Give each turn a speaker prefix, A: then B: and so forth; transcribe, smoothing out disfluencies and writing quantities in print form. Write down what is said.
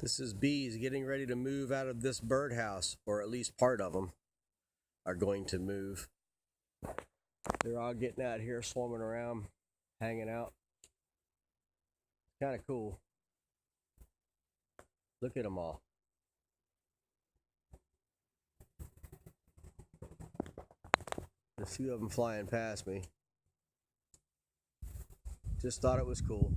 A: This is bees getting ready to move out of this birdhouse, or at least part of them are going to move. They're all getting out here, swarming around, hanging out. Kind of cool. Look at them all. A few of them flying past me. Just thought it was cool.